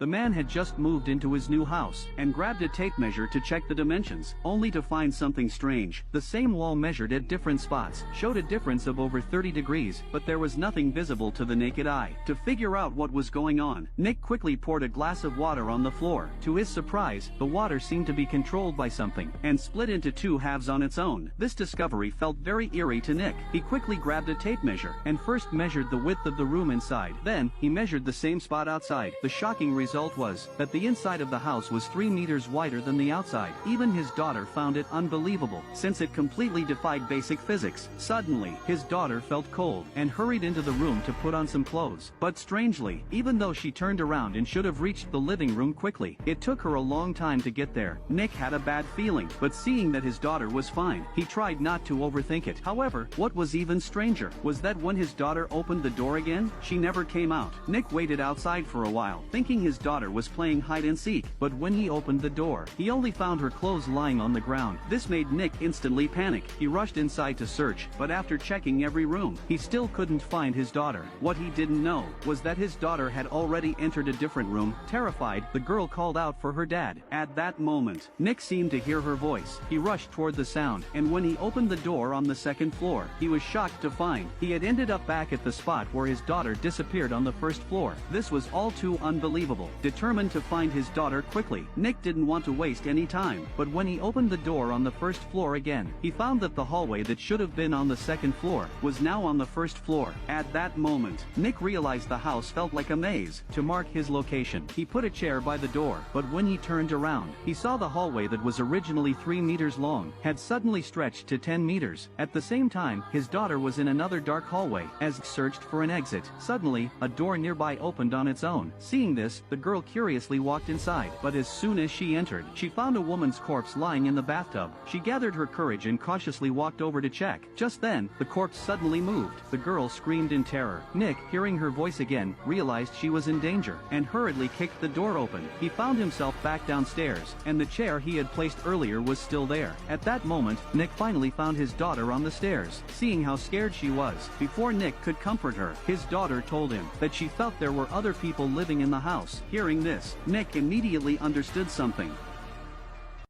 The man had just moved into his new house and grabbed a tape measure to check the dimensions, only to find something strange. The same wall measured at different spots showed a difference of over 30 degrees, but there was nothing visible to the naked eye. To figure out what was going on, Nick quickly poured a glass of water on the floor. To his surprise, the water seemed to be controlled by something and split into two halves on its own. This discovery felt very eerie to Nick. He quickly grabbed a tape measure and first measured the width of the room inside. Then, he measured the same spot outside. The shocking result was that the inside of the house was 3 meters wider than the outside. Even his daughter found it unbelievable, since it completely defied basic physics. Suddenly, his daughter felt cold and hurried into the room to put on some clothes. But strangely, even though she turned around and should have reached the living room quickly, it took her a long time to get there. Nick had a bad feeling, but seeing that his daughter was fine, he tried not to overthink it. However, what was even stranger was that when his daughter opened the door again, she never came out. Nick waited outside for a while, thinking his daughter was playing hide and seek, but when he opened the door, he only found her clothes lying on the ground. This made Nick instantly panic. He rushed inside to search, but after checking every room, he still couldn't find his daughter. What he didn't know was that his daughter had already entered a different room. Terrified, the girl called out for her dad. At that moment, Nick seemed to hear her voice. He rushed toward the sound, and when he opened the door on the second floor, he was shocked to find he had ended up back at the spot where his daughter disappeared on the first floor. This was all too unbelievable. Determined to find his daughter quickly, Nick didn't want to waste any time, but when he opened the door on the first floor again, he found that the hallway that should have been on the second floor was now on the first floor. At that moment, Nick realized the house felt like a maze. To mark his location, he put a chair by the door, but when he turned around, he saw the hallway that was originally 3 meters long had suddenly stretched to 10 meters. At the same time, his daughter was in another dark hallway. As he searched for an exit, suddenly, a door nearby opened on its own. Seeing this, the girl curiously walked inside, but as soon as she entered, she found a woman's corpse lying in the bathtub. She gathered her courage and cautiously walked over to check. Just then, the corpse suddenly moved. The girl screamed in terror. Nick, hearing her voice again, realized she was in danger, and hurriedly kicked the door open. He found himself back downstairs, and the chair he had placed earlier was still there. At that moment, Nick finally found his daughter on the stairs. Seeing how scared she was, before Nick could comfort her, his daughter told him that she felt there were other people living in the house. Hearing this, Nick immediately understood something.